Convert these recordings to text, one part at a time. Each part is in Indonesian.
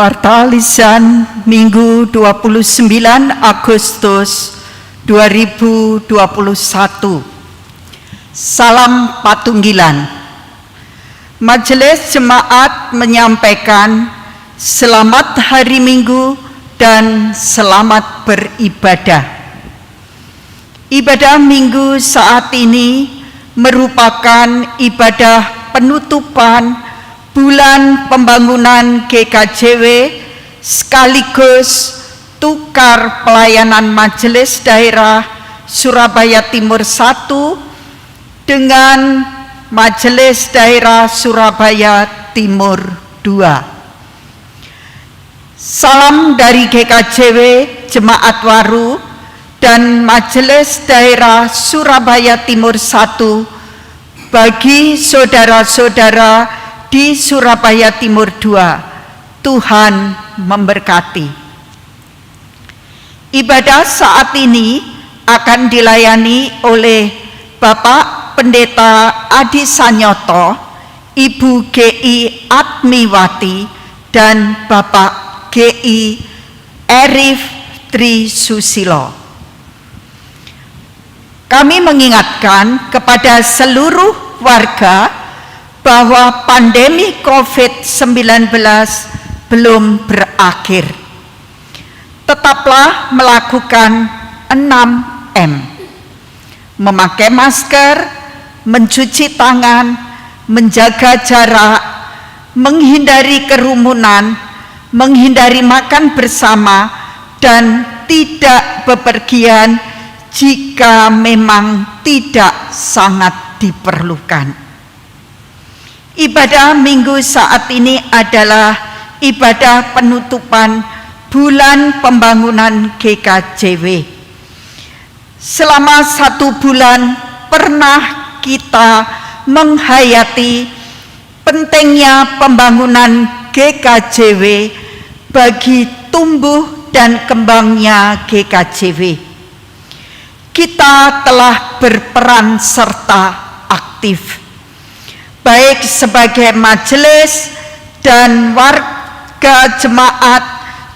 Warta Lisan Minggu 29 Agustus 2021. Salam Patunggilan. Majelis Jemaat menyampaikan selamat hari Minggu dan selamat beribadah. Ibadah Minggu saat ini merupakan ibadah penutupan bulan pembangunan GKJW sekaligus tukar pelayanan Majelis Daerah Surabaya Timur 1 dengan Majelis Daerah Surabaya Timur 2. Salam dari GKJW Jemaat Waru dan Majelis Daerah Surabaya Timur 1 bagi saudara-saudara di Surabaya Timur 2. Tuhan memberkati. Ibadah saat ini akan dilayani oleh Bapak Pendeta Adi Sanyoto, Ibu GI Atmiwati, dan Bapak GI Erif Trisusilo. Kami mengingatkan kepada seluruh warga bahwa pandemi COVID-19 belum berakhir. Tetaplah melakukan 6M. Memakai masker, mencuci tangan, menjaga jarak, menghindari kerumunan, menghindari makan bersama, dan tidak bepergian jika memang tidak sangat diperlukan. Ibadah Minggu saat ini adalah ibadah penutupan bulan pembangunan GKJW. Selama 1 bulan pernah kita menghayati pentingnya pembangunan GKJW bagi tumbuh dan kembangnya GKJW. Kita telah berperan serta aktif, baik sebagai majelis dan warga jemaat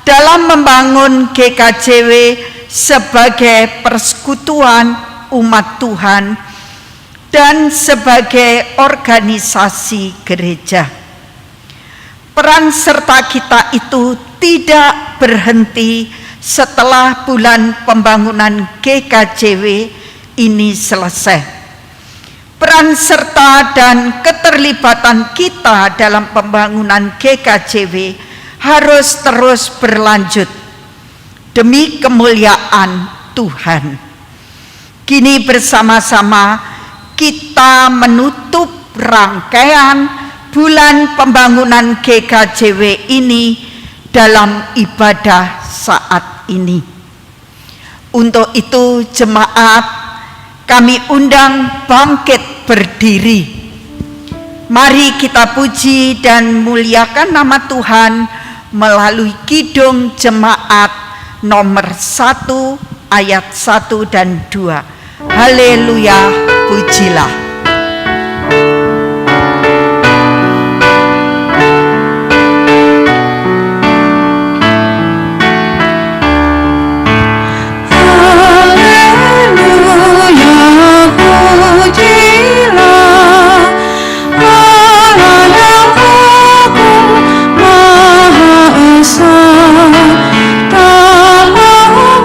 dalam membangun GKJW sebagai persekutuan umat Tuhan dan sebagai organisasi gereja. Peran serta kita itu tidak berhenti setelah bulan pembangunan GKJW ini selesai. Peran serta dan keterlibatan kita dalam pembangunan GKJW harus terus berlanjut demi kemuliaan Tuhan. Kini bersama-sama kita menutup rangkaian bulan pembangunan GKJW ini dalam ibadah saat ini. Untuk itu jemaat, kami undang bangkit berdiri. Mari kita puji dan muliakan nama Tuhan melalui kidung jemaat nomor 1 ayat 1 dan 2. Haleluya, pujilah.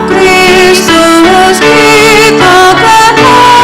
Kristus kita kenal.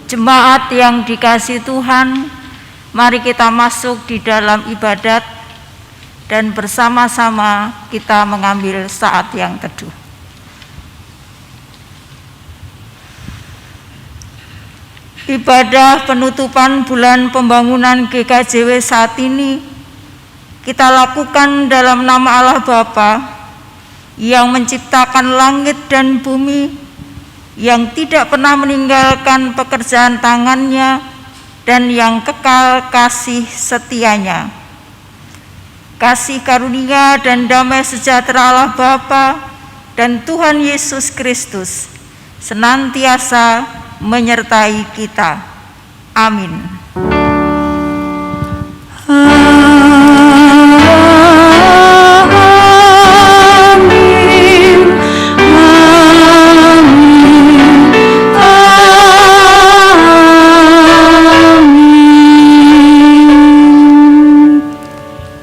Jemaat yang dikasihi Tuhan, mari kita masuk di dalam ibadat dan bersama-sama kita mengambil saat yang teduh. Ibadah penutupan bulan pembangunan GKJW saat ini kita lakukan dalam nama Allah Bapa yang menciptakan langit dan bumi, yang tidak pernah meninggalkan pekerjaan tangannya, dan yang kekal kasih setianya. Kasih karunia dan damai sejahtera Allah Bapa dan Tuhan Yesus Kristus senantiasa menyertai kita. Amin.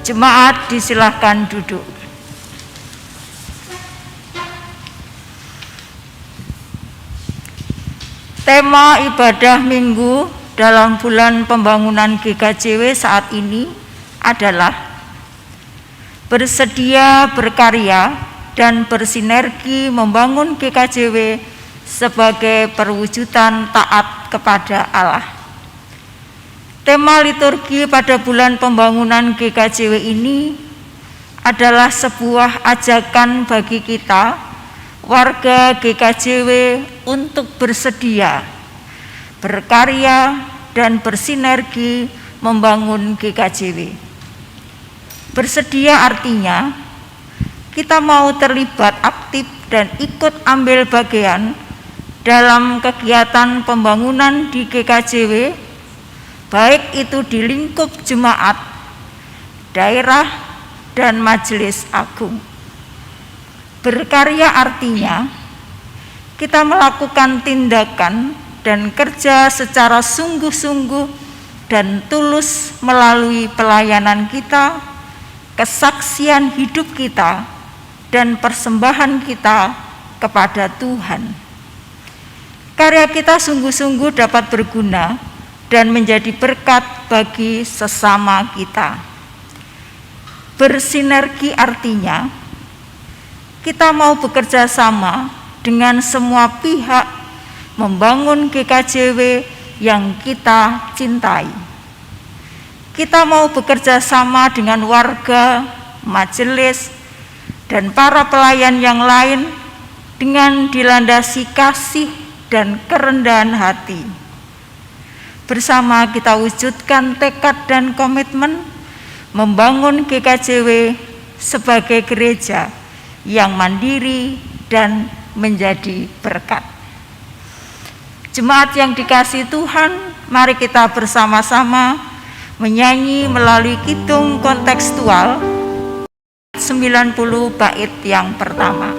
Jemaat disilahkan duduk. Tema ibadah minggu dalam bulan pembangunan GKJW saat ini adalah bersedia berkarya dan bersinergi membangun GKJW sebagai perwujudan taat kepada Allah. Tema liturgi pada bulan pembangunan GKJW ini adalah sebuah ajakan bagi kita, warga GKJW, untuk bersedia, berkarya, dan bersinergi membangun GKJW. Bersedia artinya kita mau terlibat aktif dan ikut ambil bagian dalam kegiatan pembangunan di GKJW, baik itu di lingkup jemaat, daerah, dan majelis agung. Berkarya artinya kita melakukan tindakan dan kerja secara sungguh-sungguh dan tulus melalui pelayanan kita, kesaksian hidup kita, dan persembahan kita kepada Tuhan. Karya kita sungguh-sungguh dapat berguna dan menjadi berkat bagi sesama kita. Bersinergi artinya kita mau bekerja sama dengan semua pihak membangun GKJW yang kita cintai. Kita mau bekerja sama dengan warga, majelis, dan para pelayan yang lain dengan dilandasi kasih dan kerendahan hati. Bersama kita wujudkan tekad dan komitmen membangun GKJW sebagai gereja yang mandiri dan menjadi berkat. Jemaat yang dikasihi Tuhan, mari kita bersama-sama menyanyi melalui kidung kontekstual 90 bait yang pertama.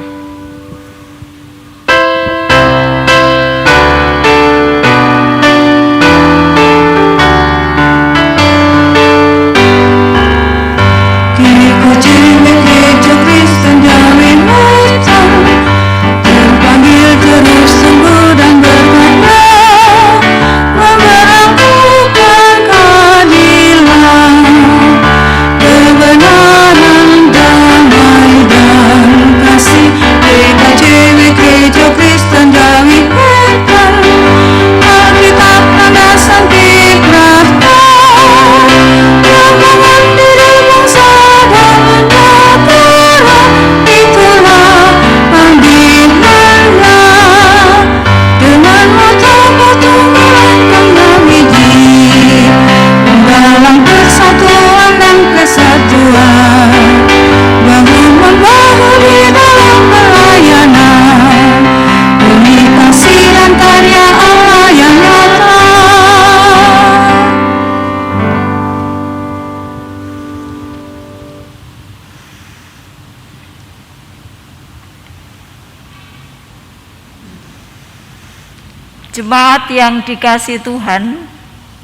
Jemaat yang dikasihi Tuhan,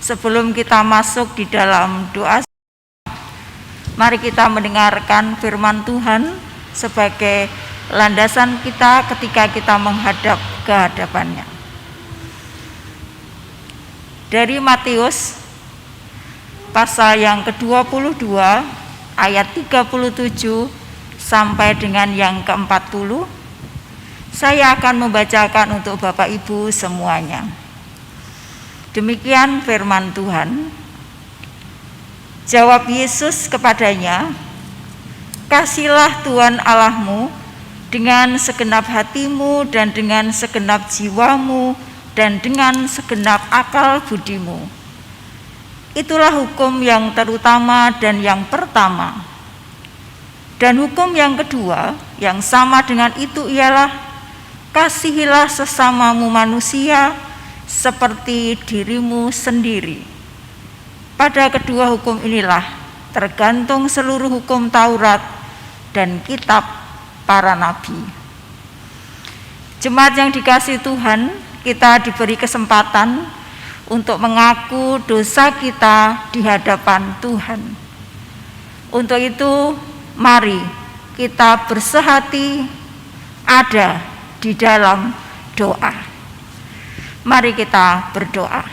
sebelum kita masuk di dalam doa, mari kita mendengarkan firman Tuhan sebagai landasan kita ketika kita menghadap ke hadapannya. dari Matius pasal yang ke-22 ayat 37 sampai dengan yang ke-40. Saya akan membacakan untuk Bapak Ibu semuanya. Demikian firman Tuhan. Jawab Yesus kepadanya, "Kasihilah Tuhan Allahmu dengan segenap hatimu dan dengan segenap jiwamu dan dengan segenap akal budimu. Itulah hukum yang terutama dan yang pertama. Dan hukum yang kedua yang sama dengan itu ialah, kasihilah sesamamu manusia seperti dirimu sendiri. Pada kedua hukum inilah tergantung seluruh hukum Taurat dan kitab para nabi." Jemaat yang dikasihi Tuhan, kita diberi kesempatan untuk mengaku dosa kita di hadapan Tuhan. Untuk itu, mari kita bersehati ada di dalam doa. Mari kita berdoa.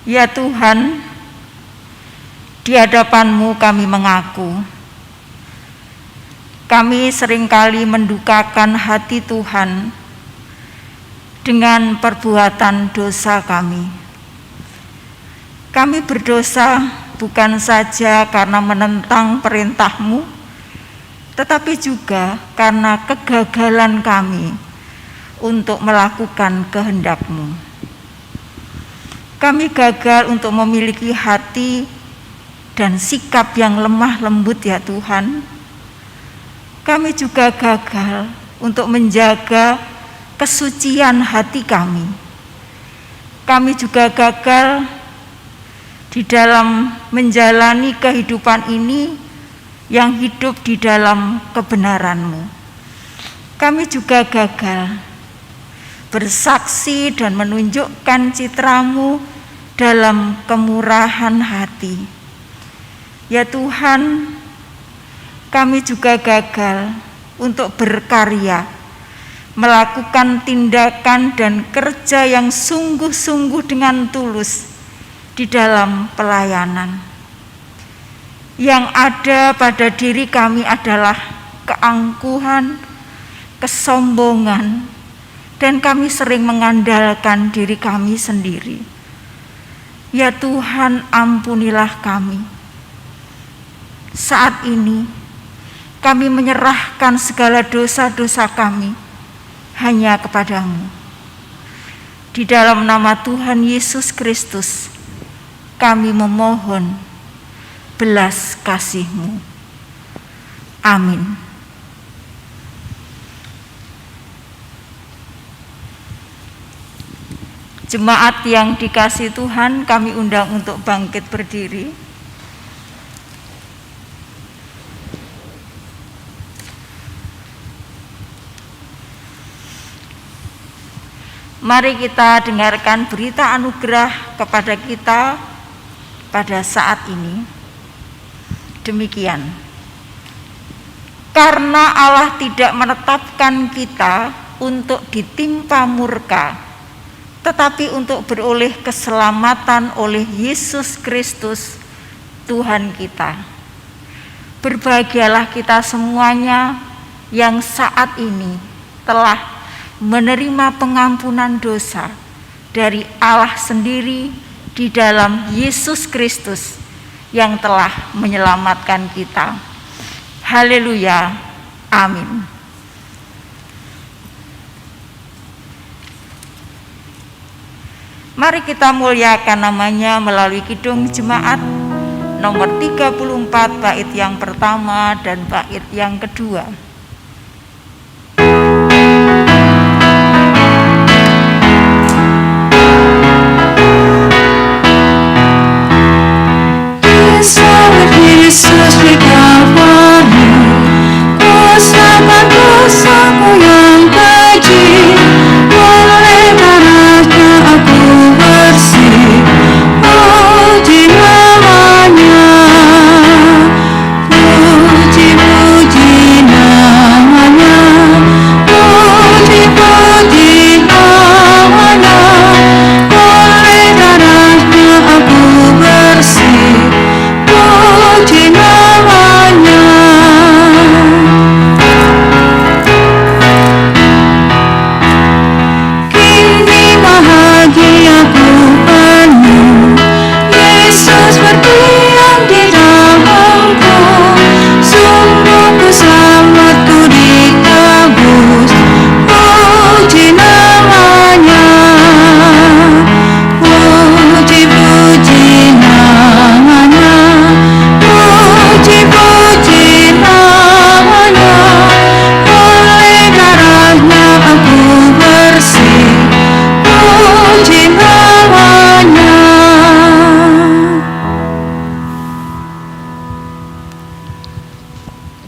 Ya Tuhan, di hadapan-Mu kami mengaku, kami seringkali mendukakan hati Tuhan dengan perbuatan dosa kami. Kami berdosa bukan saja karena menentang perintah-Mu, tetapi juga karena kegagalan kami untuk melakukan kehendak-Mu. Kami gagal untuk memiliki hati dan sikap yang lemah lembut ya Tuhan. Kami juga gagal untuk menjaga kesucian hati kami. Kami juga gagal di dalam menjalani kehidupan ini yang hidup di dalam kebenaran-Mu. Kami juga gagal bersaksi dan menunjukkan citra-Mu dalam kemurahan hati. Ya Tuhan, kami juga gagal untuk berkarya, melakukan tindakan dan kerja yang sungguh-sungguh dengan tulus di dalam pelayanan. Yang ada pada diri kami adalah keangkuhan, kesombongan, dan kami sering mengandalkan diri kami sendiri. Ya Tuhan, ampunilah kami. Saat ini kami menyerahkan segala dosa-dosa kami hanya kepadamu. Di dalam nama Tuhan Yesus Kristus, kami memohon belas kasih-Mu. Amin. Jemaat yang dikasihi Tuhan, kami undang untuk bangkit berdiri. Mari kita dengarkan berita anugerah kepada kita pada saat ini. Demikian. Karena Allah tidak menetapkan kita untuk ditimpa murka, tetapi untuk beroleh keselamatan oleh Yesus Kristus Tuhan kita. Berbahagialah kita semuanya yang saat ini telah menerima pengampunan dosa dari Allah sendiri di dalam Yesus Kristus yang telah menyelamatkan kita. Haleluya. Amin. Mari kita muliakan namanya melalui kidung jemaat nomor 34 bait yang pertama dan bait yang kedua. Yesus di Kalvari, kusakan dosaku yang keji, oleh darahnya aku bersih. Puji namanya, puji-puji namanya.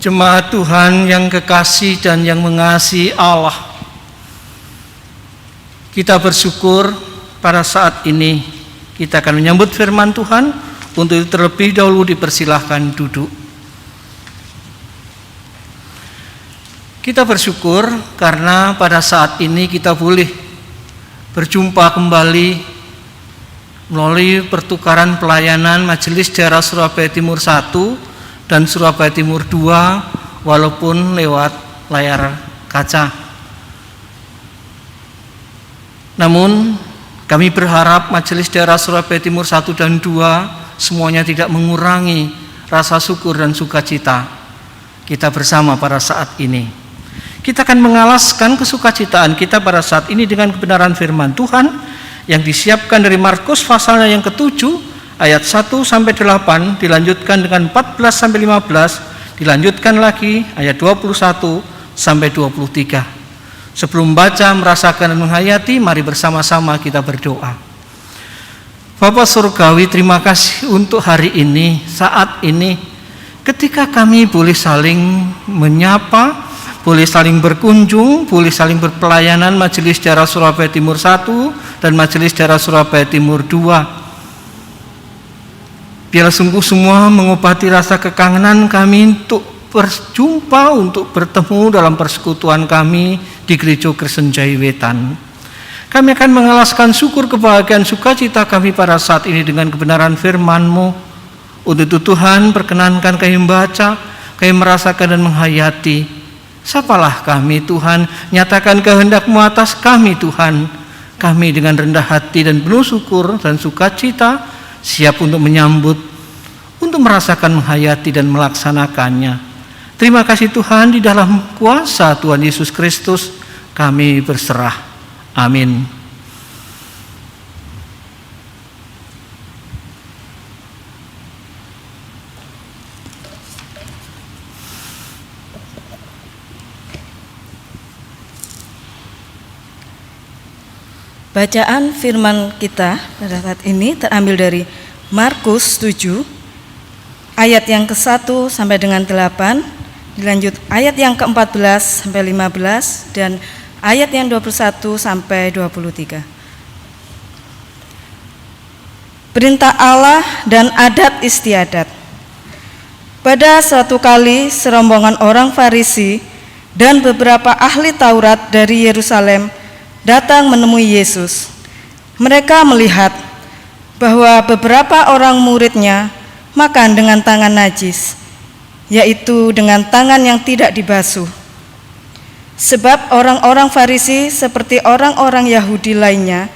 Jemaat Tuhan yang kekasih dan yang mengasihi Allah, kita bersyukur pada saat ini kita akan menyambut firman Tuhan. Untuk itu terlebih dahulu dipersilahkan duduk. Kita bersyukur karena pada saat ini kita boleh berjumpa kembali melalui pertukaran pelayanan Majelis Daerah Surabaya Timur 1 dan Surabaya Timur 2 walaupun lewat layar kaca. Namun kami berharap Majelis Daerah Surabaya Timur 1 dan 2 semuanya tidak mengurangi rasa syukur dan sukacita kita bersama pada saat ini. Kita akan mengalaskan kesukacitaan kita pada saat ini dengan kebenaran firman Tuhan yang disiapkan dari Markus pasalnya yang ke-7 ayat 1-8, dilanjutkan dengan 14-15, dilanjutkan lagi ayat 21-23. Sebelum baca, merasakan dan menghayati, mari bersama-sama kita berdoa. Bapa Surgawi, terima kasih untuk hari ini, saat ini, ketika kami boleh saling menyapa, boleh saling berkunjung, boleh saling berpelayanan Majelis Daerah Surabaya Timur 1 dan Majelis Daerah Surabaya Timur 2. Biarlah sungguh semua mengobati rasa kekangenan kami untuk berjumpa, untuk bertemu dalam persekutuan kami di Gereja Kristen Jaya Wetan. Kami akan mengalaskan syukur, kebahagiaan, sukacita kami pada saat ini dengan kebenaran firman-Mu. Untuk itu Tuhan, perkenankan kami membaca, kami merasakan dan menghayati. Sapalah kami Tuhan, nyatakan kehendak-Mu atas kami Tuhan. Kami dengan rendah hati dan penuh syukur dan sukacita siap untuk menyambut, untuk merasakan, menghayati dan melaksanakannya. Terima kasih Tuhan, di dalam kuasa Tuhan Yesus Kristus kami berserah. Amin. Bacaan firman kita pada saat ini terambil dari Markus 7 ayat yang ke-1 sampai dengan 8, dilanjut ayat yang ke-14 sampai 15 dan ayat yang 21 sampai 23. Perintah Allah dan adat istiadat. Pada suatu kali serombongan orang Farisi dan beberapa ahli Taurat dari Yerusalem datang menemui Yesus. Mereka melihat bahwa beberapa orang muridnya makan dengan tangan najis, yaitu dengan tangan yang tidak dibasuh. Sebab orang-orang Farisi seperti orang-orang Yahudi lainnya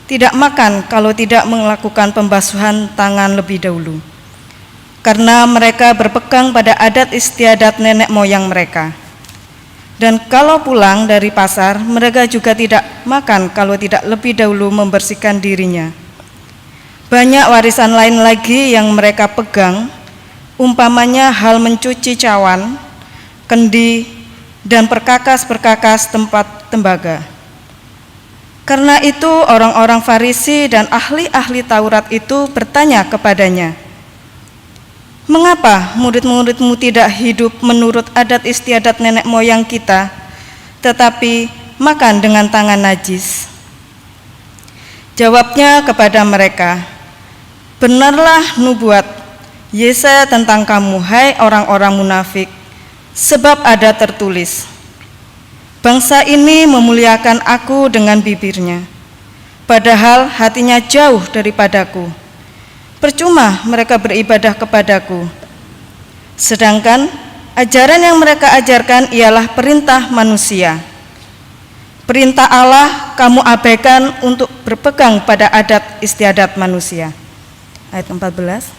tidak makan kalau tidak melakukan pembasuhan tangan lebih dahulu, karena mereka berpegang pada adat istiadat nenek moyang mereka. Dan kalau pulang dari pasar, mereka juga tidak makan kalau tidak lebih dahulu membersihkan dirinya. Banyak warisan lain lagi yang mereka pegang, umpamanya hal mencuci cawan, kendi, dan perkakas-perkakas tempat tembaga. Karena itu orang-orang Farisi dan ahli-ahli Taurat itu bertanya kepadanya, "Mengapa murid-muridmu tidak hidup menurut adat istiadat nenek moyang kita, tetapi makan dengan tangan najis?" Jawabnya kepada mereka, "Benarlah nubuat Yesaya tentang kamu, hai orang-orang munafik, sebab ada tertulis, bangsa ini memuliakan aku dengan bibirnya, padahal hatinya jauh daripadaku. Percuma mereka beribadah kepadaku. Sedangkan ajaran yang mereka ajarkan ialah perintah manusia. Perintah Allah kamu abaikan untuk berpegang pada adat istiadat manusia." Ayat 14.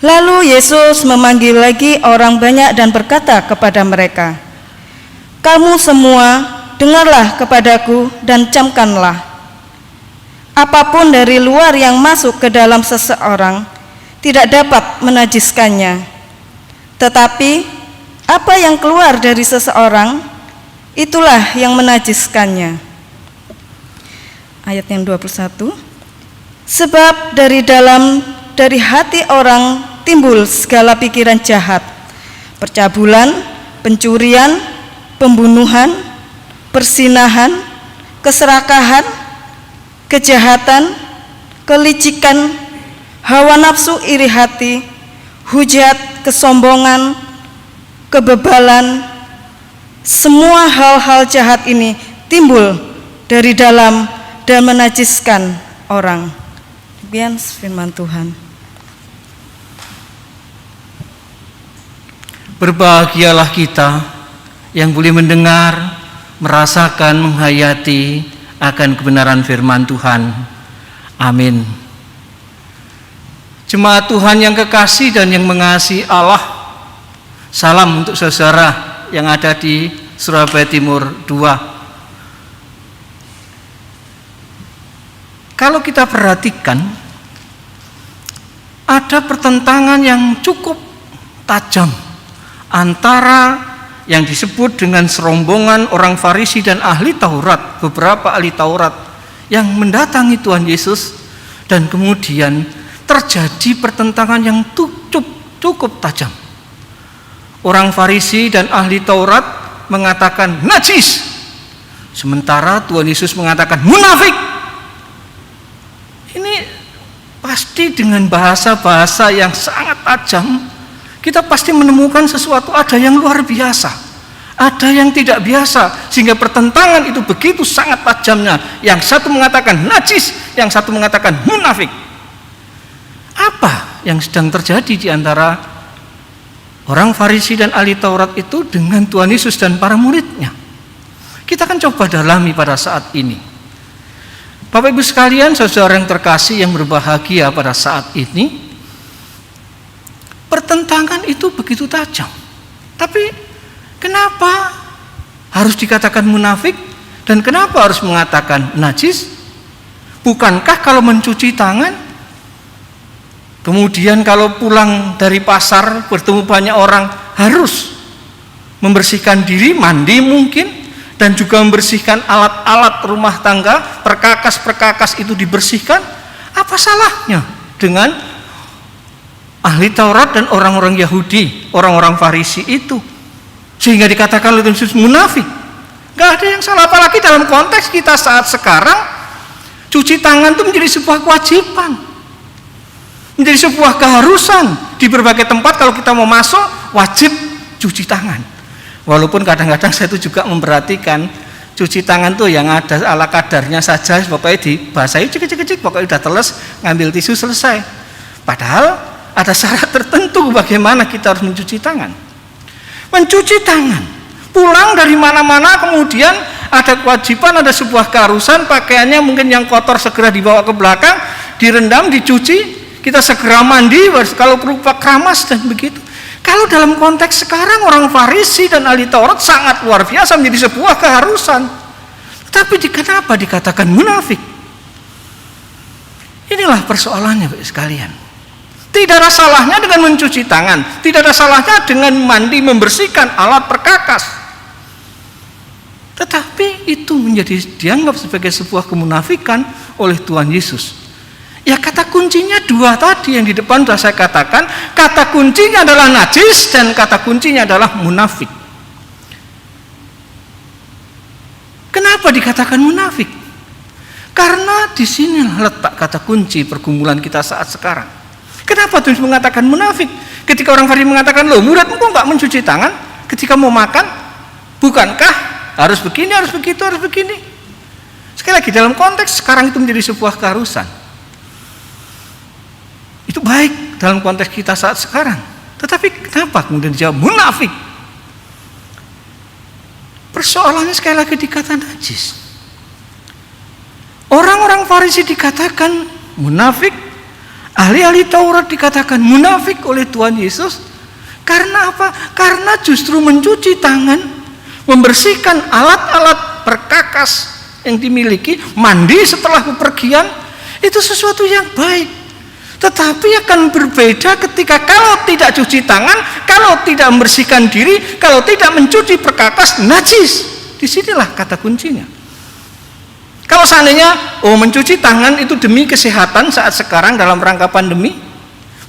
Lalu Yesus memanggil lagi orang banyak dan berkata kepada mereka, "Kamu semua dengarlah kepadaku dan camkanlah. Apapun dari luar yang masuk ke dalam seseorang tidak dapat menajiskannya. Tetapi apa yang keluar dari seseorang, itulah yang menajiskannya." Ayat yang 21. Sebab dari hati orang timbul segala pikiran jahat, percabulan, pencurian, pembunuhan, persinahan, keserakahan, kejahatan, kelicikan, hawa nafsu iri hati, hujat, kesombongan, kebebalan. Semua hal-hal jahat ini timbul dari dalam dan menajiskan orang. Demikian firman Tuhan. Berbahagialah kita yang boleh mendengar, merasakan, menghayati akan kebenaran firman Tuhan. Amin. Jemaat Tuhan yang kekasih dan yang mengasihi Allah, salam untuk saudara yang ada di Surabaya Timur 2. Kalau kita perhatikan, ada pertentangan yang cukup tajam antara yang disebut dengan serombongan orang Farisi dan ahli Taurat, beberapa ahli Taurat yang mendatangi Tuhan Yesus, dan kemudian terjadi pertentangan yang cukup tajam. Orang Farisi dan ahli Taurat mengatakan najis, sementara Tuhan Yesus mengatakan munafik. Ini pasti dengan bahasa-bahasa yang sangat tajam. Kita pasti menemukan sesuatu, ada yang luar biasa, ada yang tidak biasa, sehingga pertentangan itu begitu sangat tajamnya. Yang satu mengatakan najis, yang satu mengatakan munafik. Apa yang sedang terjadi di antara orang Farisi dan ahli Taurat itu dengan Tuhan Yesus dan para muridnya? Kita akan coba dalami pada saat ini. Bapak Ibu sekalian, saudara yang terkasih yang berbahagia, pada saat ini pertentangan itu begitu tajam. Tapi kenapa harus dikatakan munafik dan kenapa harus mengatakan najis? Bukankah kalau mencuci tangan, kemudian kalau pulang dari pasar bertemu banyak orang harus membersihkan diri, mandi mungkin, dan juga membersihkan alat-alat rumah tangga, perkakas-perkakas itu dibersihkan? Apa salahnya dengan ahli Taurat dan orang-orang Yahudi, orang-orang Farisi itu, sehingga dikatakan oleh Yesus munafik? Gak ada yang salah, apalagi dalam konteks kita saat sekarang, cuci tangan itu menjadi sebuah kewajiban, menjadi sebuah keharusan. Di berbagai tempat kalau kita mau masuk wajib cuci tangan. Walaupun kadang-kadang saya itu juga memperhatikan cuci tangan tuh yang ada ala kadarnya saja, pokoknya dibasahi cek-cek, pokoknya udah teles, ngambil tisu selesai. Padahal ada syarat tertentu bagaimana kita harus mencuci tangan. Mencuci tangan, pulang dari mana-mana kemudian ada kewajiban, ada sebuah keharusan, pakaiannya mungkin yang kotor segera dibawa ke belakang, direndam, dicuci, kita segera mandi, kalau berupa keramas dan begitu. Kalau dalam konteks sekarang orang Farisi dan ahli Taurat sangat luar biasa, menjadi sebuah keharusan. Tapi kenapa dikatakan munafik? Inilah persoalannya Bapak sekalian. Tidak ada salahnya dengan mencuci tangan, tidak ada salahnya dengan mandi, membersihkan alat perkakas. Tetapi itu dianggap sebagai sebuah kemunafikan oleh Tuhan Yesus. Ya, kata kuncinya dua tadi yang di depan sudah saya katakan. Kata kuncinya adalah najis dan kata kuncinya adalah munafik. Kenapa dikatakan munafik? Karena di sinilah letak kata kunci pergumulan kita saat sekarang. Kenapa Tuhan mengatakan munafik? Ketika orang Farisi mengatakan, loh muridmu kok nggak mencuci tangan ketika mau makan? Bukankah harus begini, harus begitu, harus begini? Sekali lagi, dalam konteks sekarang itu menjadi sebuah keharusan. Itu baik dalam konteks kita saat sekarang. Tetapi kenapa kemudian dijawab munafik? Persoalannya sekali lagi dikata najis. Orang-orang Farisi dikatakan munafik, ahli-ahli Taurat dikatakan munafik oleh Tuhan Yesus. Karena apa? Karena justru mencuci tangan, membersihkan alat-alat perkakas yang dimiliki, mandi setelah bepergian, itu sesuatu yang baik. Tetapi akan berbeda ketika kalau tidak cuci tangan, kalau tidak membersihkan diri, kalau tidak mencuci perkakas, najis. Disinilah kata kuncinya. Kalau seandainya mencuci tangan itu demi kesehatan saat sekarang dalam rangka pandemi,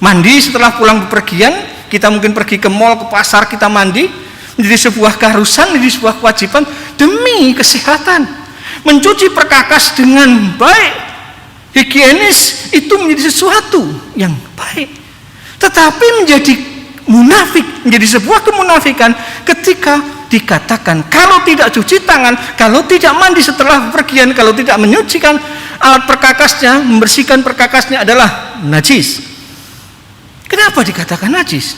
mandi setelah pulang bepergian Kita mungkin pergi ke mall, ke pasar, kita mandi, menjadi sebuah keharusan, menjadi sebuah kewajiban demi kesehatan. Mencuci perkakas dengan baik, higienis, itu menjadi sesuatu yang baik. Tetapi menjadi munafik, menjadi sebuah kemunafikan ketika dikatakan kalau tidak cuci tangan, kalau tidak mandi setelah pergian, kalau tidak menyucikan alat perkakasnya, membersihkan perkakasnya adalah najis. Kenapa dikatakan najis?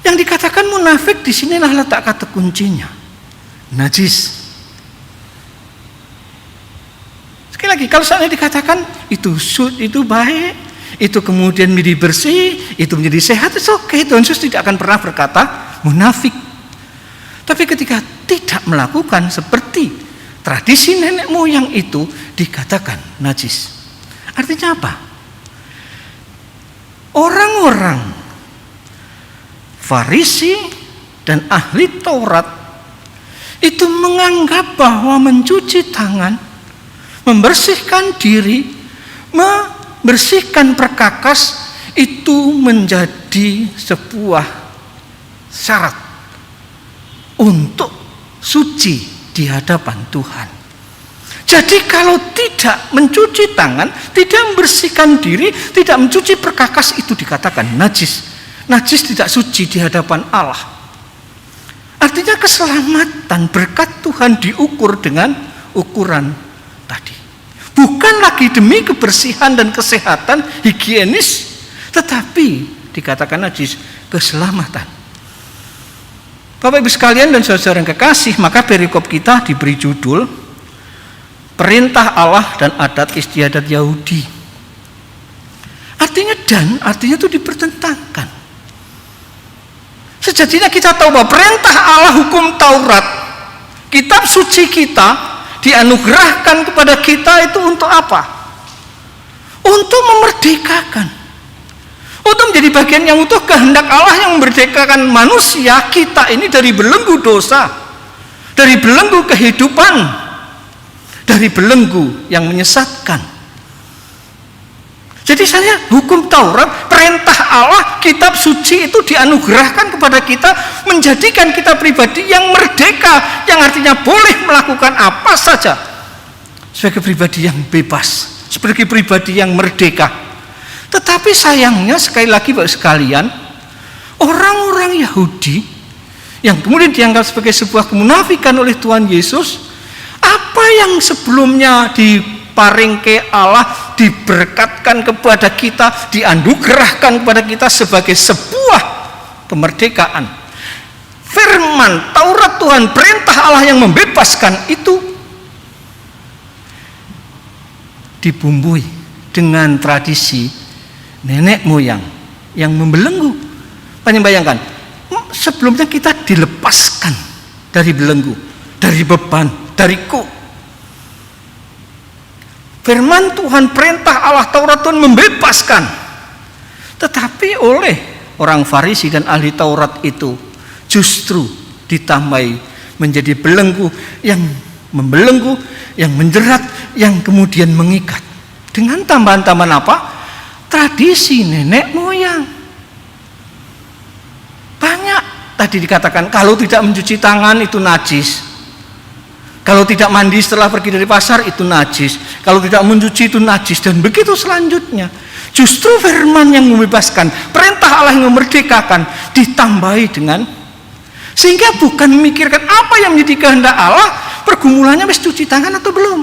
Yang dikatakan munafik di sinilah letak kata kuncinya. Najis. Sekali lagi, kalau seandainya dikatakan itu baik, itu kemudian menjadi bersih, itu menjadi sehat, itu oke. Tuhan Yesus tidak akan pernah berkata munafik. Tapi ketika tidak melakukan seperti tradisi nenek moyang itu, dikatakan najis. Artinya apa? Orang-orang Farisi dan ahli Taurat itu menganggap bahwa mencuci tangan, membersihkan diri, membersihkan perkakas itu menjadi sebuah syarat untuk suci di hadapan Tuhan. Jadi kalau tidak mencuci tangan, tidak membersihkan diri, tidak mencuci perkakas, itu dikatakan najis. Najis, tidak suci di hadapan Allah. Artinya keselamatan berkat Tuhan diukur dengan ukuran tadi. Bukan lagi demi kebersihan dan kesehatan higienis, tetapi dikatakan najis, keselamatan. Bapak Ibu sekalian dan saudara yang kekasih, maka perikop kita diberi judul Perintah Allah dan Adat Istiadat Yahudi. Artinya itu dipertentangkan. Sejatinya kita tahu bahwa perintah Allah, hukum Taurat, kitab suci kita dianugerahkan kepada kita itu untuk apa? Untuk memerdekakan, untuk menjadi bagian yang utuh kehendak Allah yang memerdekakan manusia kita ini dari belenggu dosa, dari belenggu kehidupan, dari belenggu yang menyesatkan. Jadi hukum Taurat, perintah Allah, kitab suci itu dianugerahkan kepada kita, menjadikan kita pribadi yang merdeka, yang artinya boleh melakukan apa saja sebagai pribadi yang bebas, sebagai pribadi yang merdeka. Tetapi sayangnya sekali lagi Bapak sekalian, orang-orang Yahudi yang kemudian dianggap sebagai sebuah kemunafikan oleh Tuhan Yesus, apa yang sebelumnya diparingke Allah, diberkatkan kepada kita, dianugerahkan kepada kita sebagai sebuah kemerdekaan. Firman Taurat Tuhan, perintah Allah yang membebaskan itu dibumbui dengan tradisi nenek moyang yang membelenggu. Bayangkan, sebelumnya kita dilepaskan dari belenggu, dari beban, dari firman Tuhan, perintah Allah, Taurat Tuhan membebaskan. Tetapi oleh orang Farisi dan ahli Taurat itu justru ditambahi menjadi belenggu, yang membelenggu, yang menjerat, yang kemudian mengikat. Dengan tambahan-tambahan apa? Tradisi nenek moyang. Banyak tadi dikatakan kalau tidak mencuci tangan itu najis. Kalau tidak mandi setelah pergi dari pasar itu najis. Kalau tidak mencuci itu najis. Dan begitu selanjutnya. Justru firman yang membebaskan, perintah Allah yang memerdekakan, ditambahi dengan, sehingga bukan memikirkan apa yang menjadi kehendak Allah, pergumulannya mesti cuci tangan atau belum.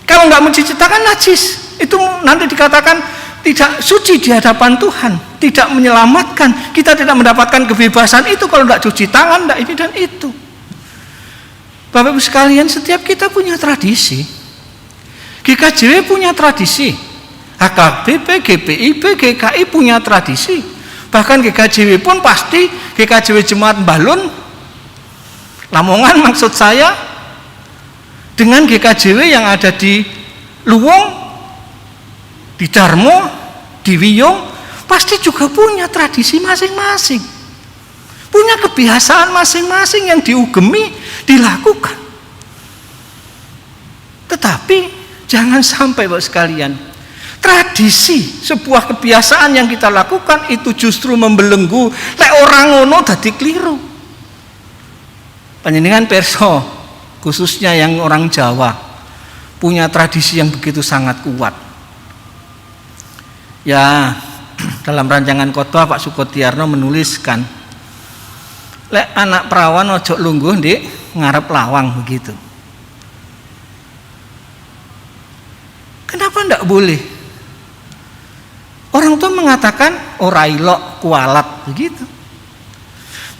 Kalau nggak mencuci tangan najis, itu nanti dikatakan tidak suci di hadapan Tuhan, tidak menyelamatkan. Kita tidak mendapatkan kebebasan itu kalau nggak cuci tangan, nggak ini dan itu. Bapak Ibu sekalian, setiap kita punya tradisi. GKJW punya tradisi, HKBP, GPIB, GKI punya tradisi. Bahkan GKJW pun pasti, GKJW Jemaat Balun Lamongan maksud saya, dengan GKJW yang ada di Luwung, di Darmo, di Wiyung, pasti juga punya tradisi masing-masing, punya kebiasaan masing-masing yang diugemi, dilakukan. Tetapi jangan sampai Bapak sekalian, tradisi, sebuah kebiasaan yang kita lakukan itu justru membelenggu. Lek orang ngono dadi kliru. Panjenengan perso, khususnya yang orang Jawa, punya tradisi yang begitu sangat kuat. Ya, dalam rancangan khotbah Pak Sukotiarno menuliskan, lek anak perawan ojo lungguh di ngarep lawang begitu. Kenapa ndak boleh? Orang tua mengatakan ora ilok kualat begitu.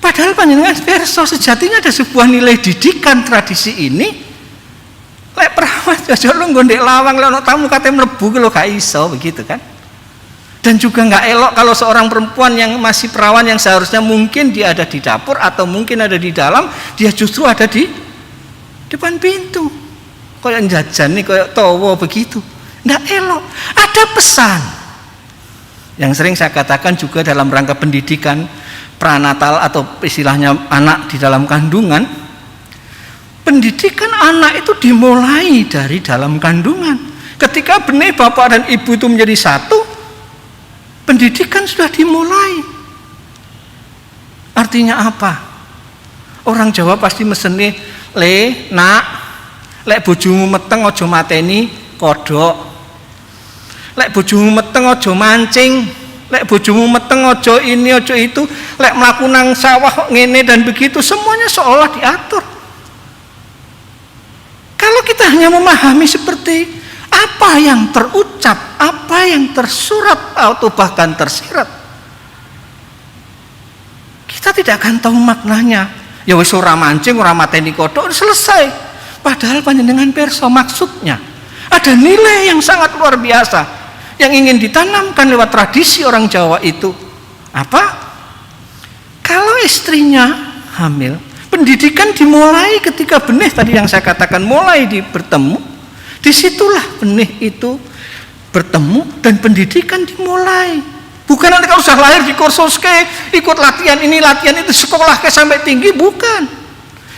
Padahal panjenengan perso, sejatinya ada sebuah nilai didikan tradisi ini. Lek perawan ojo lungguh ndek lawang, lek ono tamu kate mlebu ki lho gak iso begitu kan. Dan juga nggak elok kalau seorang perempuan yang masih perawan yang seharusnya mungkin dia ada di dapur atau mungkin ada di dalam, dia justru ada di depan pintu. Kayak jajan nih, kayak towo begitu. Nggak elok. Ada pesan yang sering saya katakan juga dalam rangka pendidikan pranatal atau istilahnya anak di dalam kandungan. Pendidikan anak itu dimulai dari dalam kandungan. Ketika benih bapak dan ibu itu menjadi satu, pendidikan sudah dimulai. Artinya apa? Orang Jawa pasti meseni le nak, lek bojomu meteng aja mateni kodhok. Lek bojomu meteng aja mancing, lek bojomu meteng aja ini aja itu, lek mlaku nang sawah ngene dan begitu, semuanya seolah diatur. Kalau kita hanya memahami seperti apa yang terucap, apa yang tersurat atau bahkan tersirat, kita tidak akan tahu maknanya. Ya wis ora mancing, ora mateni kodhok, selesai. Padahal panjenengan perso maksudnya ada nilai yang sangat luar biasa yang ingin ditanamkan lewat tradisi orang Jawa itu. Apa? Kalau istrinya hamil, pendidikan dimulai ketika benih tadi yang saya katakan mulai bertemu. Disitulah benih itu bertemu dan pendidikan dimulai. Bukan nanti kalau sudah lahir di kursuske, ikut latihan ini latihan itu, sekolah ke sampai tinggi, bukan.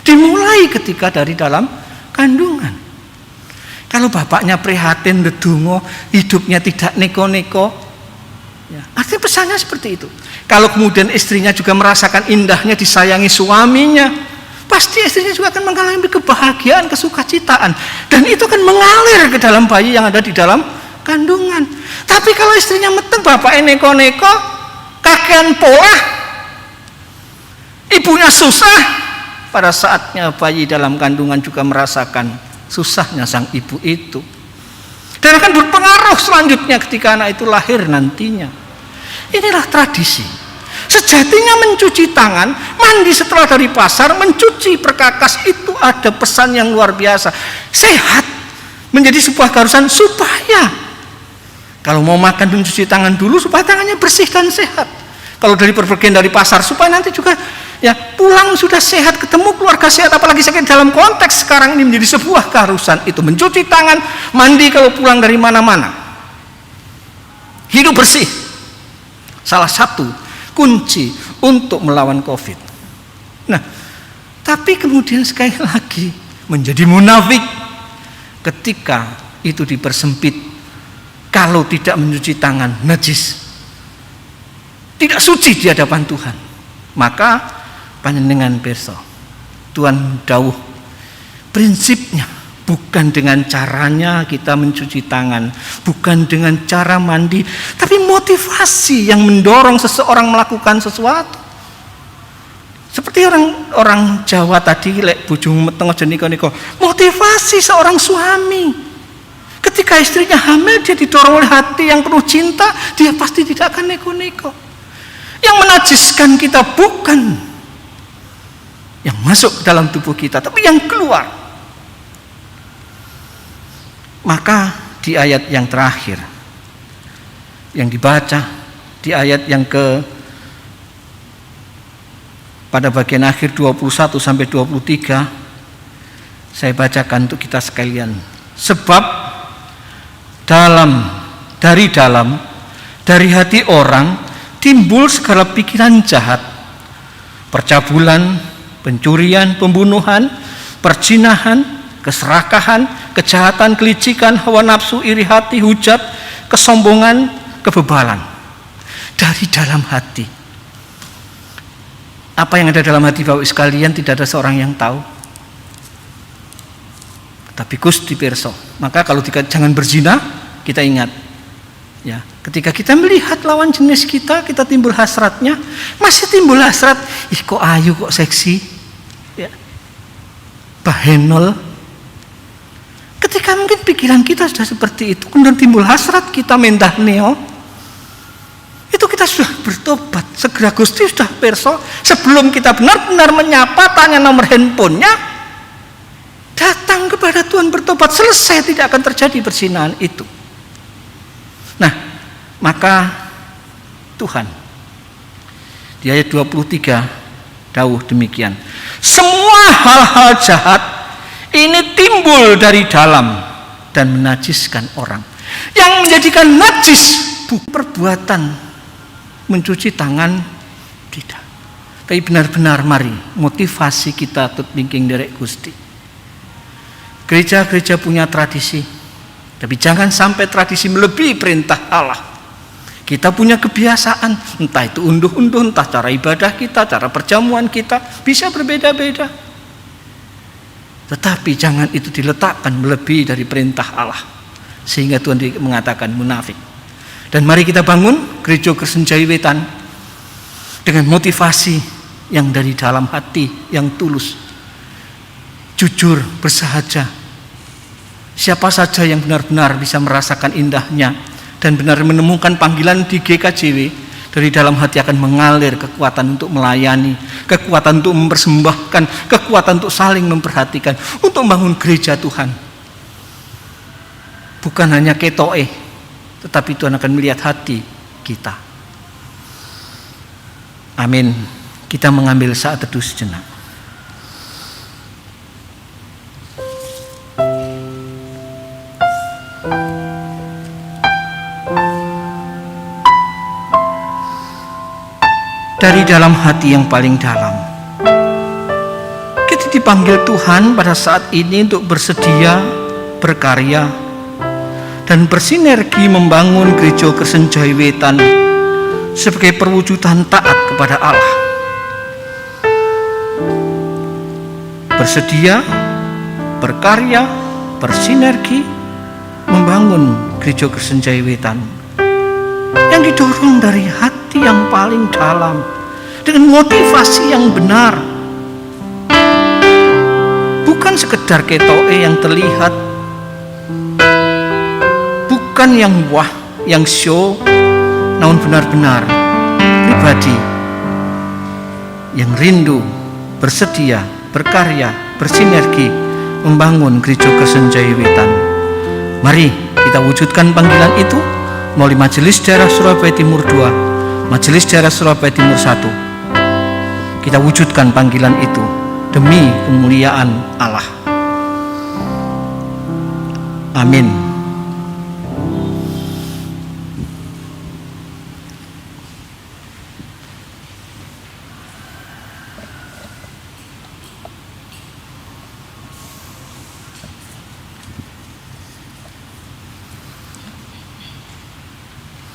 Dimulai ketika dari dalam kandungan. Kalau bapaknya prihatin ndedonga, hidupnya tidak neko-neko, ya, artinya pesannya seperti itu. Kalau kemudian istrinya juga merasakan indahnya disayangi suaminya, pasti istrinya juga akan mengalami kebahagiaan, kesukacitaan, dan itu akan mengalir ke dalam bayi yang ada di dalam kandungan. Tapi kalau istrinya meteng, bapaknya neko-neko, kakean pola, ibunya susah, pada saatnya bayi dalam kandungan juga merasakan susahnya sang ibu itu, dan akan berpengaruh selanjutnya ketika anak itu lahir nantinya. Inilah tradisi. Sejatinya mencuci tangan, mandi setelah dari pasar, mencuci perkakas itu ada pesan yang luar biasa. Sehat menjadi sebuah keharusan supaya kalau mau makan mencuci tangan dulu supaya tangannya bersih dan sehat. Kalau dari perpergian dari pasar supaya nanti juga ya pulang sudah sehat, ketemu keluarga sehat. Apalagi sakit dalam konteks sekarang ini menjadi sebuah keharusan itu mencuci tangan, mandi kalau pulang dari mana-mana. Hidup bersih. Salah satu kunci untuk melawan COVID. Nah, tapi kemudian sekali lagi menjadi munafik ketika itu dipersempit. Kalau tidak mencuci tangan, najis, tidak suci di hadapan Tuhan. Maka panjenengan pirsa, Tuhan dawuh prinsipnya bukan dengan caranya kita mencuci tangan, bukan dengan cara mandi, tapi motivasi yang mendorong seseorang melakukan sesuatu. Seperti orang Jawa tadi, lek bojomu meteng aja niko-niko. Motivasi seorang suami ketika istrinya hamil, dia didorong oleh hati yang penuh cinta, dia pasti tidak akan neko-neko. Yang menajiskan kita bukan yang masuk ke dalam tubuh kita, tapi yang keluar. Maka di ayat yang terakhir yang dibaca, di ayat yang pada bagian akhir 21 sampai 23, saya bacakan untuk kita sekalian. Sebab dari hati orang timbul segala pikiran jahat, percabulan, pencurian, pembunuhan, perzinahan, keserakahan, kejahatan, kelicikan, hawa nafsu, iri hati, hujat, kesombongan, kebebalan. Dari dalam hati. Apa yang ada dalam hati Bapak sekalian tidak ada seorang yang tahu. Tapi Gusti pirsa. Maka kalau jangan berzina, kita ingat. Ya, ketika kita melihat lawan jenis kita timbul hasratnya, masih timbul hasrat, ih kok ayu, kok seksi. Ya. Bahenol. Ketika mungkin pikiran kita sudah seperti itu, kemudian timbul hasrat kita mentah neo. Itu kita sudah bertobat. Segera Gusti sudah pirsa. Sebelum kita benar-benar menyapa, tanya nomor handphonenya, datang kepada Tuhan bertobat. Selesai, tidak akan terjadi perzinahan itu. Nah, maka Tuhan di ayat 23 dawuh demikian. Semua hal-hal jahat ini timbul dari dalam dan menajiskan orang. Yang menjadikan najis bukan perbuatan mencuci tangan, tidak. Tapi benar-benar mari motivasi kita tut bingking derek Gusti. Gereja-gereja punya tradisi, tapi jangan sampai tradisi melebihi perintah Allah. Kita punya kebiasaan, entah itu unduh-unduh, entah cara ibadah kita, cara perjamuan kita, bisa berbeda-beda. Tetapi jangan itu diletakkan melebihi dari perintah Allah, sehingga Tuhan mengatakan munafik. Dan mari kita bangun Gereja Kristen Jawi Wetan dengan motivasi yang dari dalam hati, yang tulus, jujur, bersahaja. Siapa saja yang benar-benar bisa merasakan indahnya dan benar menemukan panggilan di GKJW, dari dalam hati akan mengalir kekuatan untuk melayani, kekuatan untuk mempersembahkan, kekuatan untuk saling memperhatikan, untuk membangun gereja Tuhan. Bukan hanya ketoe, tetapi Tuhan akan melihat hati kita. Amin. Kita mengambil saat teduh sejenak. Dari dalam hati yang paling dalam, kita dipanggil Tuhan pada saat ini untuk bersedia, berkarya, dan bersinergi membangun Gereja Kristen Jawi Wetan sebagai perwujudan taat kepada Allah. Bersedia, berkarya, bersinergi membangun Gereja Kristen Jawi Wetan yang didorong dari hati yang paling dalam dengan motivasi yang benar, bukan sekedar ketoke yang terlihat, bukan yang wah, yang show, namun benar-benar pribadi yang rindu, bersedia, berkarya, bersinergi membangun Gereja Kristen Jawi Wetan. Mari kita wujudkan panggilan itu melalui Majelis Daerah Surabaya Timur 2, Majelis Daerah Surabaya Timur 1. Kita wujudkan panggilan itu demi kemuliaan Allah. Amin.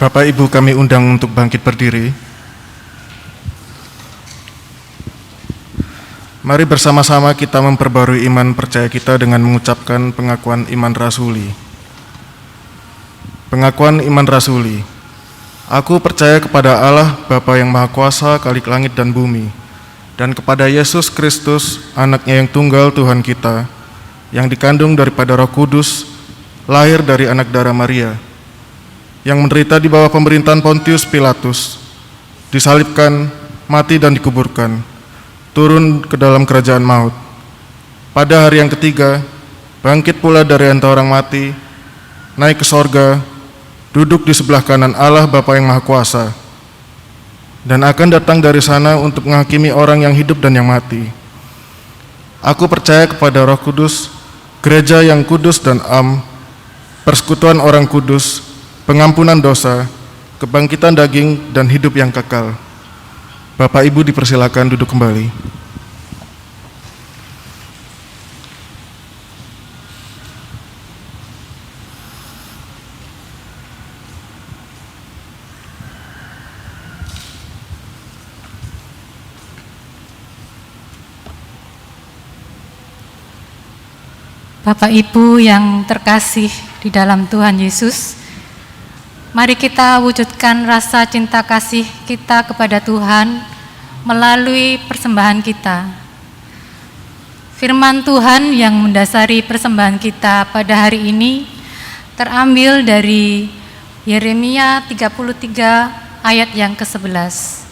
Bapak Ibu kami undang untuk bangkit berdiri. Mari bersama-sama kita memperbarui iman percaya kita dengan mengucapkan pengakuan iman rasuli. Pengakuan iman rasuli. Aku percaya kepada Allah Bapa yang Maha Kuasa, Khalik langit dan bumi, dan kepada Yesus Kristus, anaknya yang tunggal Tuhan kita, yang dikandung daripada Roh Kudus, lahir dari anak darah Maria, yang menderita di bawah pemerintahan Pontius Pilatus, disalibkan, mati dan dikuburkan, turun ke dalam kerajaan maut. Pada hari yang ketiga, bangkit pula dari antara orang mati, naik ke sorga, duduk di sebelah kanan Allah Bapa yang Maha Kuasa, dan akan datang dari sana untuk menghakimi orang yang hidup dan yang mati. Aku percaya kepada Roh Kudus, gereja yang kudus dan am, persekutuan orang kudus, pengampunan dosa, kebangkitan daging, dan hidup yang kekal. Bapak Ibu dipersilakan duduk kembali. Bapak Ibu yang terkasih di dalam Tuhan Yesus, mari kita wujudkan rasa cinta kasih kita kepada Tuhan melalui persembahan kita. Firman Tuhan yang mendasari persembahan kita pada hari ini terambil dari Yeremia 33 ayat yang ke-11.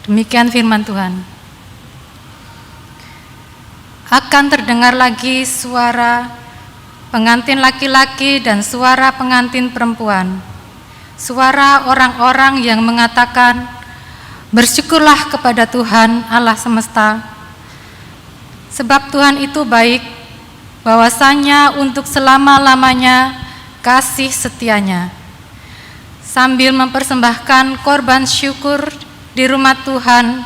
Demikian firman Tuhan. Akan terdengar lagi suara pengantin laki-laki dan suara pengantin perempuan, suara orang-orang yang mengatakan, "Bersyukurlah kepada Tuhan Allah semesta, sebab Tuhan itu baik, bahwasanya untuk selama-lamanya kasih setianya." Sambil mempersembahkan korban syukur di rumah Tuhan,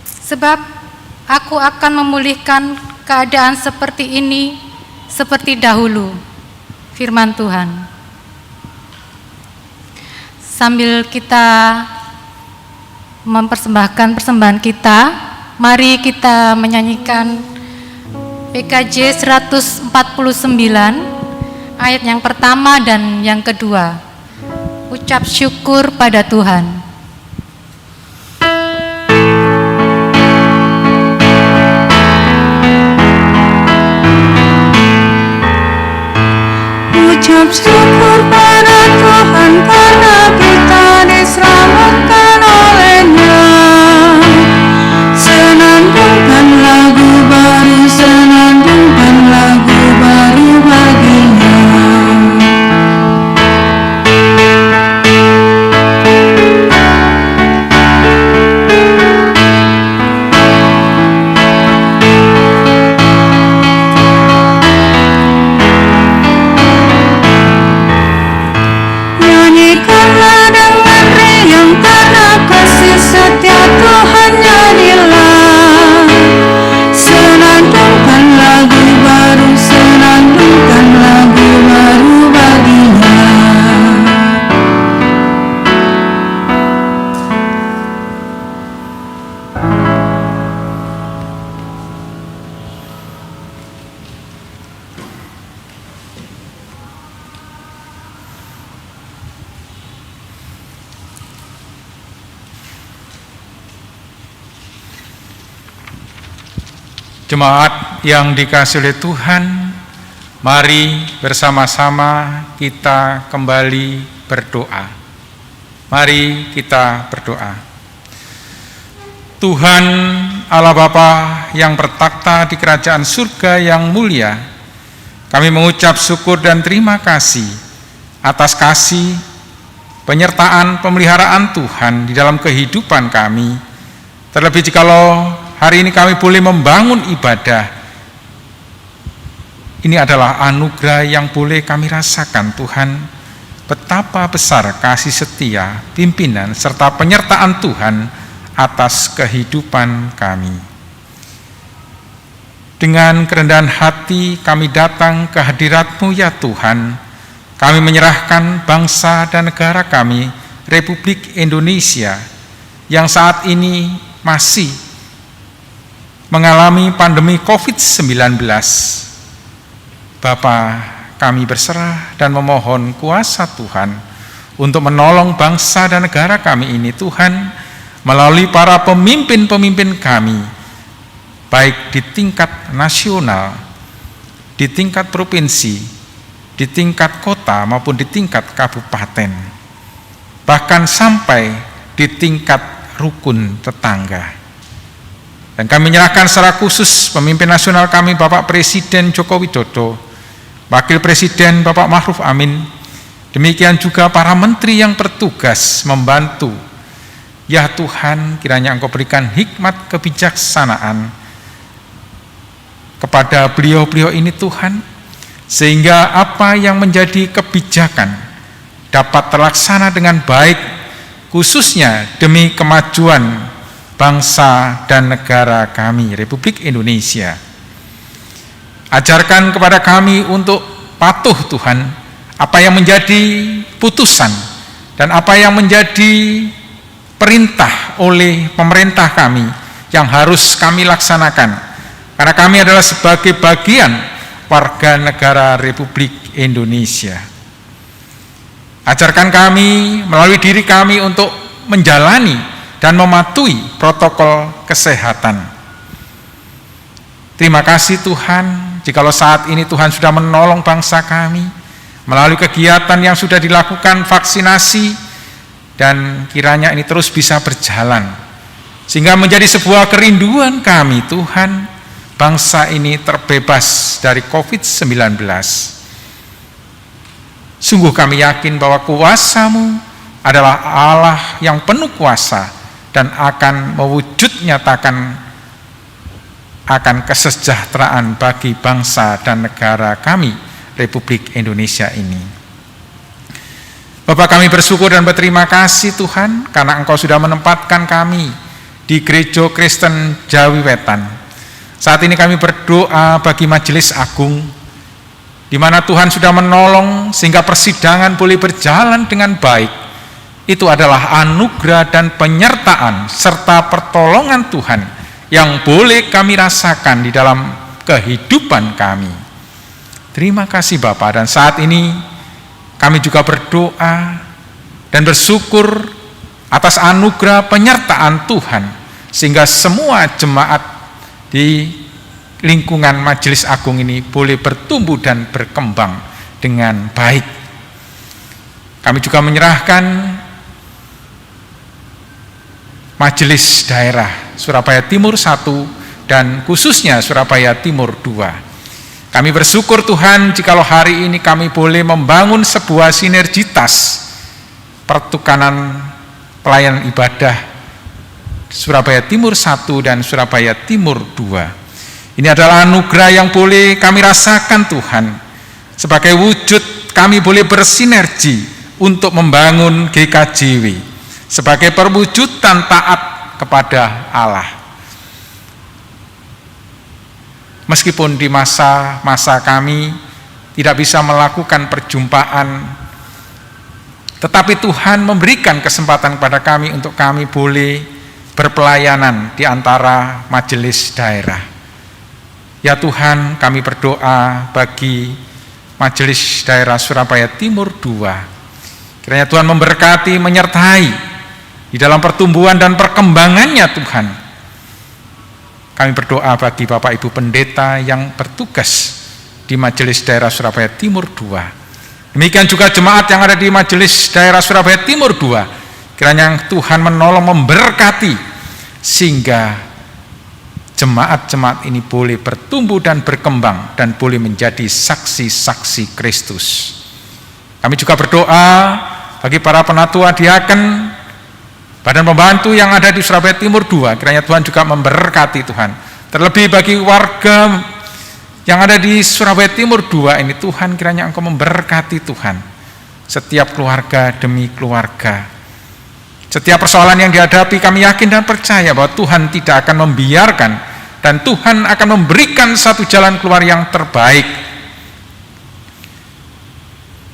sebab Aku akan memulihkan keadaan seperti ini seperti dahulu, firman Tuhan. Sambil kita mempersembahkan persembahan kita, mari kita menyanyikan PKJ 149 ayat yang pertama dan yang kedua. Ucap syukur pada Tuhan. Ucap syukur pada Tuhan karena kita diselamatkan oleh-Nya. Senandungkan lagu baru, senandungkan lagu baru bagi-Nya. Jemaat yang dikasihi oleh Tuhan, mari bersama-sama kita kembali berdoa. Mari kita berdoa. Tuhan Allah Bapa yang bertakhta di kerajaan surga yang mulia, kami mengucap syukur dan terima kasih atas kasih, penyertaan, pemeliharaan Tuhan di dalam kehidupan kami. Terlebih jikalau hari ini kami boleh membangun ibadah. Ini adalah anugerah yang boleh kami rasakan, Tuhan. Betapa besar kasih setia, pimpinan, serta penyertaan Tuhan atas kehidupan kami. Dengan kerendahan hati kami datang ke hadirat-Mu ya Tuhan. Kami menyerahkan bangsa dan negara kami, Republik Indonesia, yang saat ini masih mengalami pandemi COVID-19. Bapa, kami berserah dan memohon kuasa Tuhan untuk menolong bangsa dan negara kami ini, Tuhan, melalui para pemimpin-pemimpin kami, baik di tingkat nasional, di tingkat provinsi, di tingkat kota maupun di tingkat kabupaten, bahkan sampai di tingkat rukun tetangga. Dan kami menyerahkan secara khusus pemimpin nasional kami, Bapak Presiden Joko Widodo, Wakil Presiden Bapak Ma'ruf Amin, demikian juga para menteri yang bertugas membantu. Ya Tuhan, kiranya Engkau berikan hikmat kebijaksanaan kepada beliau-beliau ini Tuhan, sehingga apa yang menjadi kebijakan dapat terlaksana dengan baik, khususnya demi kemajuan bangsa dan negara kami, Republik Indonesia. Ajarkan kepada kami untuk patuh Tuhan, apa yang menjadi putusan dan apa yang menjadi perintah oleh pemerintah kami yang harus kami laksanakan. Karena kami adalah sebagai bagian warga negara Republik Indonesia. Ajarkan kami melalui diri kami untuk menjalani dan mematuhi protokol kesehatan. Terima kasih Tuhan, jikalau saat ini Tuhan sudah menolong bangsa kami melalui kegiatan yang sudah dilakukan vaksinasi, dan kiranya ini terus bisa berjalan sehingga menjadi sebuah kerinduan kami Tuhan, bangsa ini terbebas dari COVID-19. Sungguh kami yakin bahwa kuasa-Mu adalah Allah yang penuh kuasa dan akan mewujud nyatakan akan kesejahteraan bagi bangsa dan negara kami, Republik Indonesia ini. Bapak, kami bersyukur dan berterima kasih Tuhan karena Engkau sudah menempatkan kami di Gereja Kristen Jawi Wetan. Saat ini kami berdoa bagi Majelis Agung, di mana Tuhan sudah menolong sehingga persidangan boleh berjalan dengan baik. Itu adalah anugerah dan penyertaan serta pertolongan Tuhan yang boleh kami rasakan di dalam kehidupan kami. Terima kasih Bapak, dan saat ini kami juga berdoa dan bersyukur atas anugerah penyertaan Tuhan sehingga semua jemaat di lingkungan Majelis Agung ini boleh bertumbuh dan berkembang dengan baik. Kami juga menyerahkan Majelis Daerah Surabaya Timur 1 dan khususnya Surabaya Timur 2. Kami bersyukur Tuhan jikalau hari ini kami boleh membangun sebuah sinergitas pertukaran pelayanan ibadah Surabaya Timur 1 dan Surabaya Timur 2. Ini adalah anugerah yang boleh kami rasakan Tuhan. Sebagai wujud kami boleh bersinergi untuk membangun GKJW sebagai perwujudan taat kepada Allah. Meskipun di masa-masa kami tidak bisa melakukan perjumpaan, tetapi Tuhan memberikan kesempatan kepada kami untuk kami boleh berpelayanan di antara majelis daerah. Ya Tuhan, kami berdoa bagi Majelis Daerah Surabaya Timur 2. Kiranya Tuhan memberkati, menyertai di dalam pertumbuhan dan perkembangannya Tuhan. Kami berdoa bagi Bapak Ibu Pendeta yang bertugas di Majelis Daerah Surabaya Timur 2. Demikian juga jemaat yang ada di Majelis Daerah Surabaya Timur 2. Kiranya Tuhan menolong, memberkati, sehingga jemaat-jemaat ini boleh bertumbuh dan berkembang dan boleh menjadi saksi-saksi Kristus. Kami juga berdoa bagi para penatua diaken, badan pembantu yang ada di Surabaya Timur 2, kiranya Tuhan juga memberkati Tuhan. Terlebih bagi warga yang ada di Surabaya Timur 2 ini, Tuhan kiranya Engkau memberkati Tuhan. Setiap keluarga demi keluarga, setiap persoalan yang dihadapi, kami yakin dan percaya bahwa Tuhan tidak akan membiarkan dan Tuhan akan memberikan satu jalan keluar yang terbaik.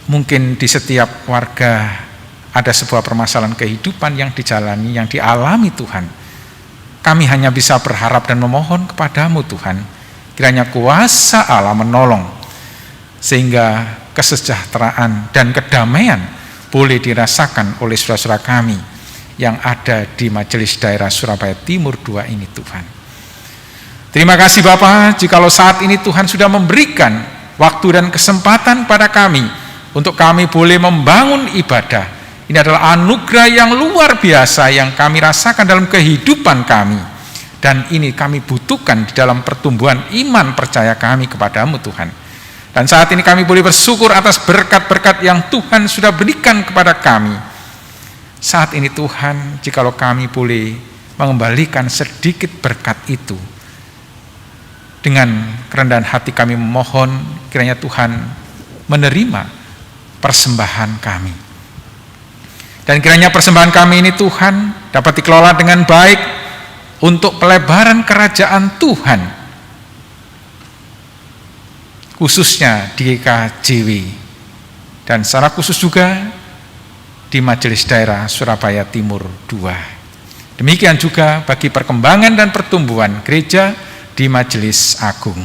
Mungkin di setiap warga ada sebuah permasalahan kehidupan yang dijalani, yang dialami Tuhan. Kami hanya bisa berharap dan memohon kepadamu Tuhan, kiranya kuasa Allah menolong, sehingga kesejahteraan dan kedamaian boleh dirasakan oleh saudara-saudara kami yang ada di Majelis Daerah Surabaya Timur 2 ini Tuhan. Terima kasih Bapak, jikalau saat ini Tuhan sudah memberikan waktu dan kesempatan pada kami untuk kami boleh membangun ibadah. Ini adalah anugerah yang luar biasa yang kami rasakan dalam kehidupan kami. Dan ini kami butuhkan di dalam pertumbuhan iman percaya kami kepadamu Tuhan. Dan saat ini kami boleh bersyukur atas berkat-berkat yang Tuhan sudah berikan kepada kami. Saat ini Tuhan, jikalau kami boleh mengembalikan sedikit berkat itu, dengan kerendahan hati kami memohon, kiranya Tuhan menerima persembahan kami. Dan kiranya persembahan kami ini Tuhan dapat dikelola dengan baik untuk pelebaran kerajaan Tuhan, khususnya di GKJW dan secara khusus juga di Majelis Daerah Surabaya Timur 2. Demikian juga bagi perkembangan dan pertumbuhan gereja di Majelis Agung.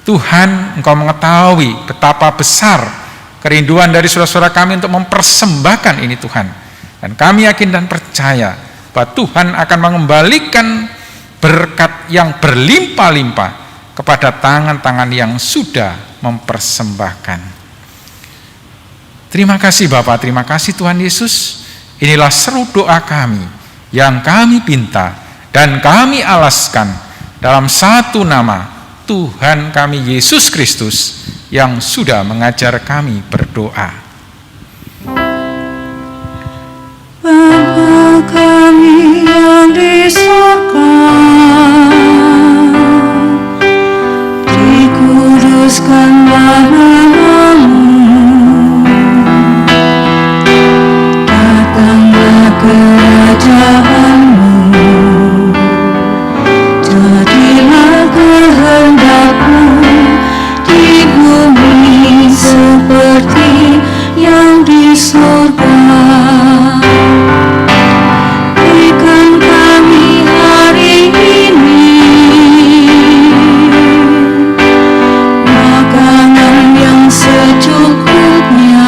Tuhan, Engkau mengetahui betapa besar kerinduan dari saudara-saudara kami untuk mempersembahkan ini Tuhan. Dan kami yakin dan percaya bahwa Tuhan akan mengembalikan berkat yang berlimpah-limpah kepada tangan-tangan yang sudah mempersembahkan. Terima kasih Bapa, terima kasih Tuhan Yesus. Inilah seru doa kami yang kami pinta dan kami alaskan dalam satu nama, Tuhan kami Yesus Kristus yang sudah mengajar kami berdoa. Bapa kami yang di surga, dikuduskanlah namamu, datanglah kerajaanmu, jadilah kehendakmu di bumi seperti yang di surga. Berikan kami hari ini makanan yang secukupnya.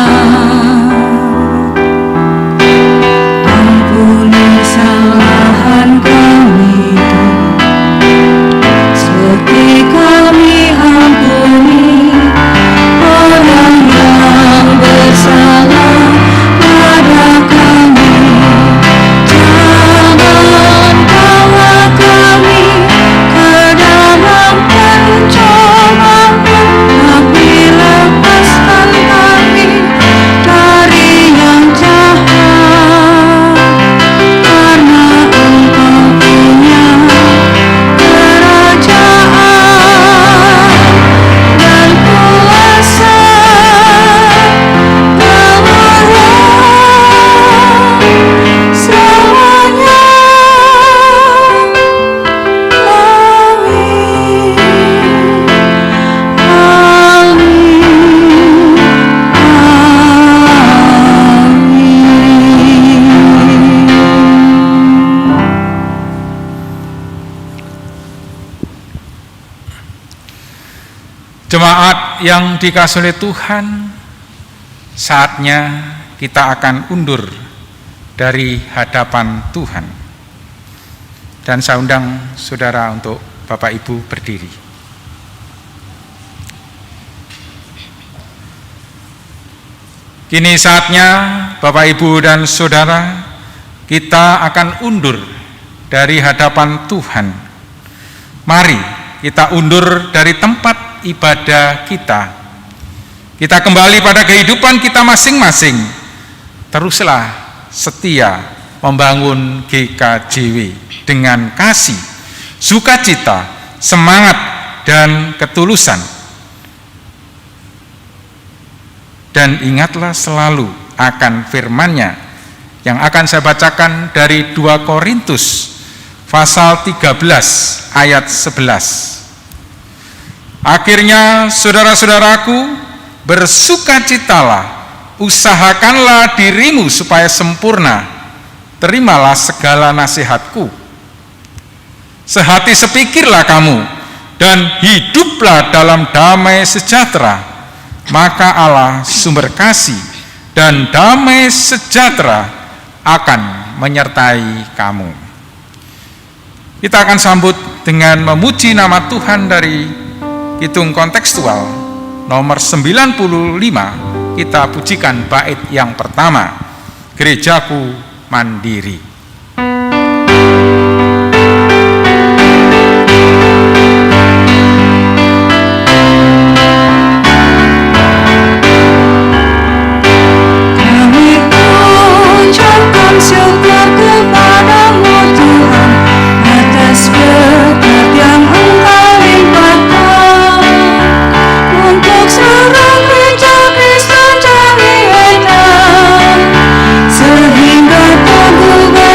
Ampuni kesalahan kami seperti kami ampuni orang yang bersalah pada kami. Jangan bawa kami ke dalam pencobaan, tapi lepaskan kami dari yang jahat. Karena Engkau punya kerajaan dan kuasa selamanya. Jemaat yang dikasihi oleh Tuhan, saatnya kita akan undur dari hadapan Tuhan. Dan saya undang saudara untuk Bapak Ibu berdiri. Kini saatnya Bapak Ibu dan saudara, kita akan undur dari hadapan Tuhan. Mari kita undur dari tempat ibadah kita. Kita kembali pada kehidupan kita masing-masing. Teruslah setia membangun GKJW dengan kasih, sukacita, semangat, dan ketulusan. Dan ingatlah selalu akan firman-Nya yang akan saya bacakan dari 2 Korintus pasal 13 ayat 11. Akhirnya saudara-saudaraku, bersukacitalah, usahakanlah dirimu supaya sempurna, terimalah segala nasihatku. Sehati sepikirlah kamu, dan hiduplah dalam damai sejahtera, maka Allah sumber kasih dan damai sejahtera akan menyertai kamu. Kita akan sambut dengan memuji nama Tuhan dari hitung kontekstual nomor 95. Kita pujikan bait yang pertama, Gerejaku Mandiri. Kami ucapkan syukur kepadamu Tuhan atas berkat yang Engkau limpahkan untuk seluruh gereja Kristen Jawi Wetan, sehingga tergugah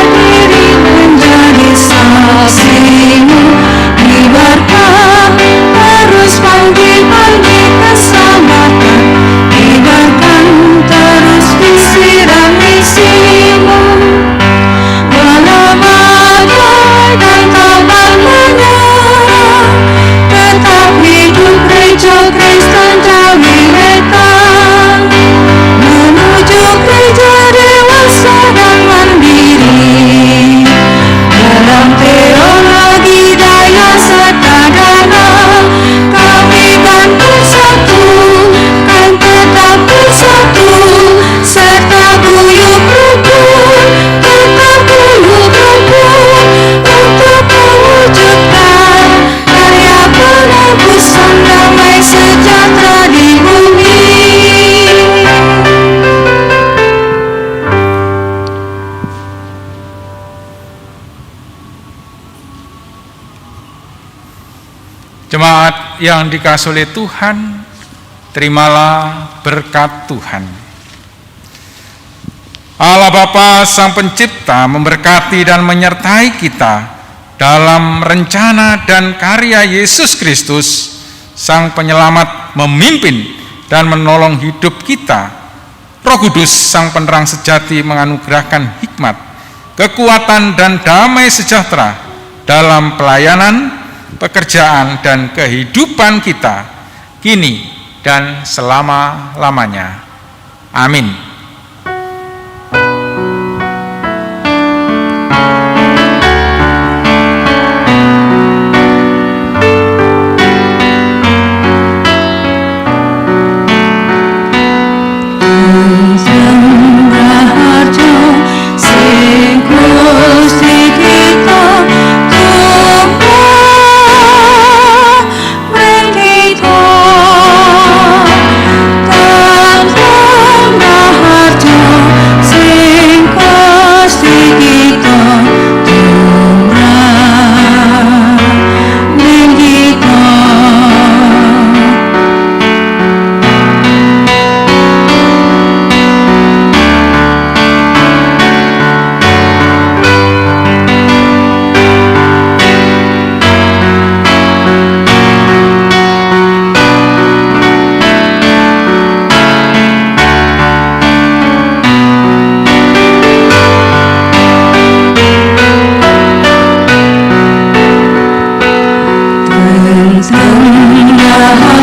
Jemaat yang dikasihi oleh Tuhan, terimalah berkat Tuhan. Allah Bapa Sang Pencipta memberkati dan menyertai kita dalam rencana dan karya Yesus Kristus, Sang Penyelamat, memimpin dan menolong hidup kita. Roh Kudus Sang Penerang sejati menganugerahkan hikmat, kekuatan dan damai sejahtera dalam pelayanan, pekerjaan dan kehidupan kita kini dan selama-lamanya. Amin. Tengah